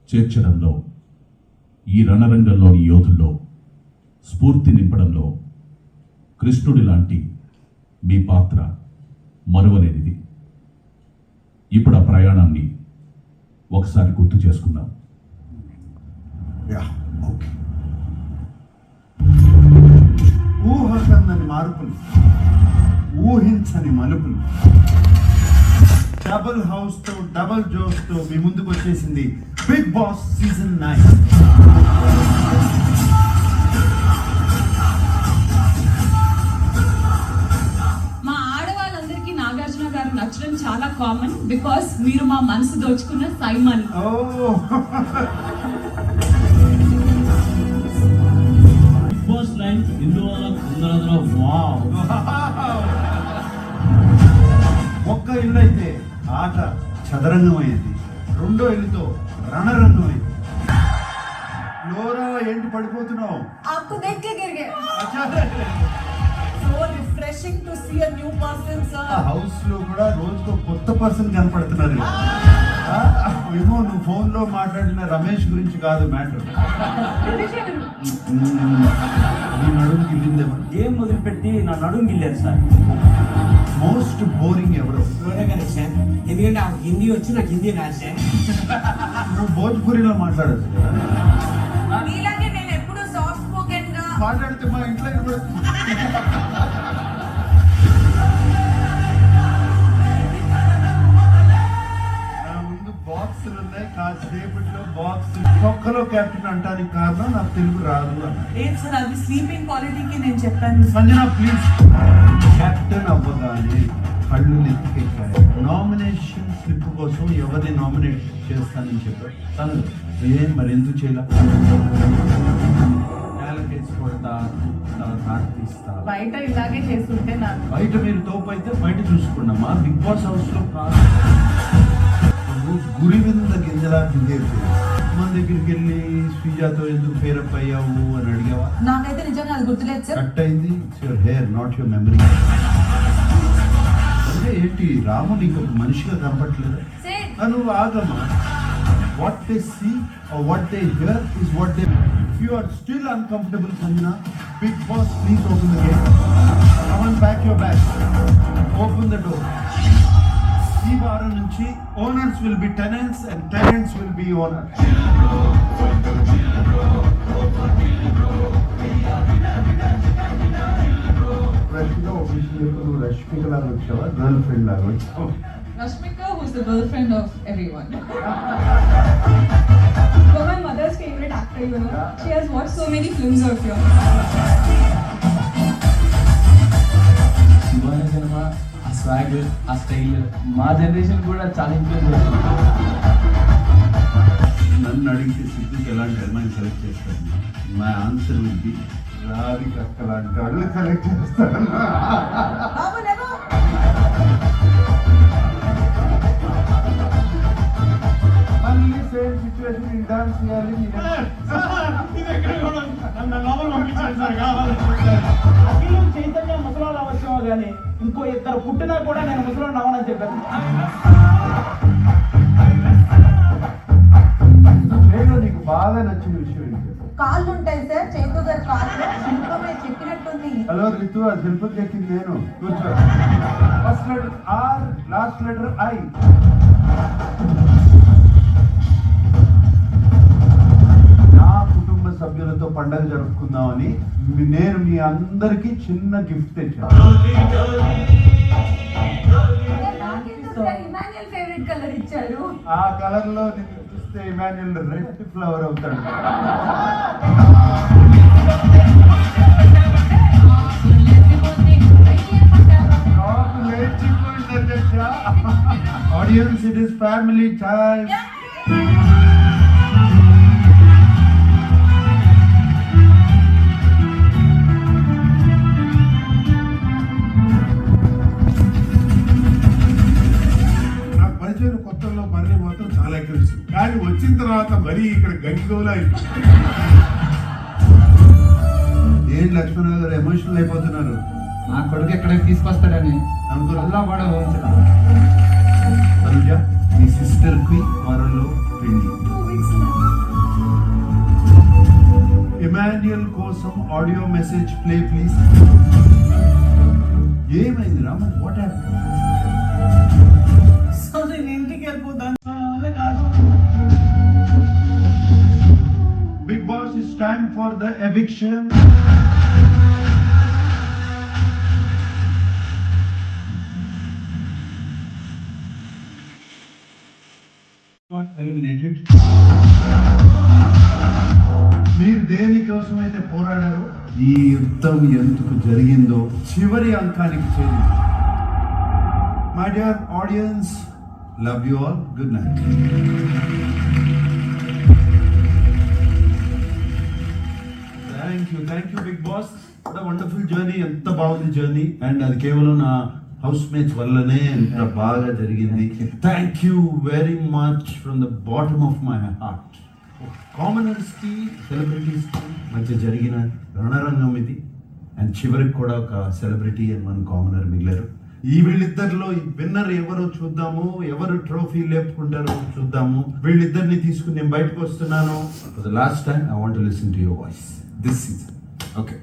చేర్చడంలో, ఈ రణరంగంలోని యోధుల్లో స్ఫూర్తి నింపడంలో కృష్ణుడి లాంటి మీ పాత్ర మరువలేనిది. ఇప్పుడు ఆ ప్రయాణాన్ని ఒకసారి గుర్తు చేసుకుందాం. ఊహకందని మార్పులు, ఊహించని మలుపులు, డబుల్ హౌస్ తో డబుల్ జోస్ తో మీ ముందుకు వచ్చేసింది బిగ్ బాస్ సీజన్ 9. మా ఆడవాళ్ళందరికీ నాగార్జున గారు నచ్చడం చాలా కామన్, బికాస్ మీరు మా మనసు దోచుకున్న సైమన్. ఒక్క ఇల్లు అయితే ఆట చదరంగం అయింది, రెండో ఇల్లుతో రణరంగం అయింది. లోరా ఏంటి పడిపోతున్నావు? आपको देख के गिर गए. So refreshing to see a new person, sir. House లో కూడా రోజుకో కొత్త పర్సన్ కనపడుతున్నారు. ఏమో నువ్వు ఫోన్ లో మాట్లాడిన రమేష్ గురించి కాదు మ్యాటర్. నీ నడుము గిల్లిందేమో. ఏం మొదలుపెట్టి నా నడుము గిల్లారు సార్. మోస్ట్ బోరింగ్ ఎవరు? ఎందుకంటే నాకు హిందీ వచ్చి నాకు హిందీ రాసే. నువ్వు భోజ్పురిలో మాట్లాడచ్చు నీలాగే నేను ఎప్పుడు సాఫ్ట్ స్పోకెన్ గా మాట్లాడితే మా ఇంట్లో బాక్సులు ఉన్నాయి, కాసేపట్లో బాక్స్ ఒక్కలో కెప్టెన్ అంటానికి కారణం నాకు తెలుగు రాదు అన్న. లేదు సార్, అది స్లీపింగ్ క్వాలిటీకి నేను చెప్పాను. సంజన ప్లీజ్. కెప్టెన్ అవ్వగానే కళ్ళు నెత్తికెక్కాయి. నామినేషన్ స్లిప్ కోసం ఎవరిని నామినేట్ చేస్తానని చెప్పారు. తను మరి ఎందుకు చేయాల? బయట ఇలాగే చేస్తుంటే నాకు బయట మీరు తోపు అయితే బయట చూసుకున్నామా, బిగ్ బాస్ హౌస్ లో కాదు. గురి మీద గింజలా బిహేవ్ మన దగ్గరికి వెళ్ళి శ్రీజాతో ఎందుకు పేరప్ అయ్యావు అని అడిగావా? నాకైతే నిజంగా అది గుర్తులేదు సార్. కట్ అయింది. Your hair not your memory. అంటే ఏంటి రాము నీకు ఒక మనిషిగా కనపట్లేదా? నువ్వు ఆగమ్మా. What they see or what they hear is what they. If you are still uncomfortable, Sanjana, Big Boss, please open the gate. Come on, pack your bag. Open the door. ఈ వారం నుంచి owners will be tenants and tenants will be owners. Rashmika లాగా వచ్చావా, girl friend లాగా వచ్చావా? Rashmika, who's the girlfriend of everyone. You're my mother's favorite actor, you know. She has watched so many films of yours. శివాన సినిమా, ఆ swag, ఆ style మా generation కూడా చాలా ఇన్ఫ్లుయెన్స్ చేస్తుంది. నన్ను అడిగితే సిద్ధుకి ఎలాంటి అమ్మాయిని సెలెక్ట్ చేస్తాను? My answer will be Radhika అక్క లాంటి వాళ్ళు సెలెక్ట్ చేస్తాను. మళ్ళీ సేమ్ సిచ్యువేషన్ ఇన్ డాన్స్ చేయాలి. చైతన్య ముసలాలు అవసరమో కానీ ఇంకో ఇద్దరు పుట్టినా కూడా నేను ముసలాడు అవ్వనని చెప్పాను. నీకు బాగా నచ్చిన విషయం ఏంటి? కాళ్ళు ఉంటాయి సార్, చైతు గారి కాళ్ళు శిల్పమే చెప్పినట్టుంది. హలో రితు, ఆ శిల్పకి ఎక్కింది నేను. కూర్చో. First letter R, last letter I. నా కుటుంబ సభ్యులతో పండుగ జరుపుకుందామని నేను మీ అందరికి చిన్న గిఫ్ట్ తెచ్చాను. ఇమాన్యుయల్ ఫేవరెట్ కలర్ ఇచ్చారు. ఆ కలర్ లో నిన్ను చూస్తే ఇమాన్యుయల్ రెడ్ ఫ్లవర్ అవుతాడు. Audience, it is family time. నాకు పరిచయం కొత్తలో బర్రె మాత్రం చాలా తెలుసు, కానీ వచ్చిన తర్వాత మరీ ఇక్కడ గంగిగోలా ఏం లక్ష్మణరావు గారు ఎమోషనల్ అయిపోతున్నారు? నా కొడుకు ఎక్కడికి తీసుకొస్తాడని అనుకున్నా కూడా తనుజ, మీ సిస్టర్ కి త్వరలో పెళ్లి. 2 weeks సీరియల్ కోసం ఆడియో మెసేజ్ ప్లే ప్లీజ్. ఏమైంది రామన్, వాట్ హ్యాపెండ్? సో నేను ఇంటికి వెళ్ళిపోతాను. Big boss, it's time for the eviction. Eliminated. మీరు దేనికోసం అయితే పోరాడారో ఈ యుద్ధం ఎందుకు జరిగిందో చివరి అంకానికి చేరింది. My dear audience, love you all, good night. Thank you big boss. What a wonderful journey, ఎంత బాగుంది జర్నీ. అండ్ అది కేవలం నా హౌస్ మేట్స్ వల్లనే ఎంత బాగా జరిగింది. Thank you very much from the bottom of my heart. Commoners కి, సెలబ్రిటీస్ కి మధ్య జరిగిన రణరంగం ఇది. అండ్ చివరికి కూడా ఒక సెలబ్రిటీ అండ్ వన్ కామనర్ మిగిలారు. ఈ వీళ్ళిద్దరిలో విన్నర్ ఎవరో చూద్దాము, ఎవరు ట్రోఫీ లేపుకుంటారో చూద్దాము. వీళ్ళిద్దరిని తీసుకుని నేను బయటకు వస్తున్నాను. For the last time I want to listen to your voice this season. Okay.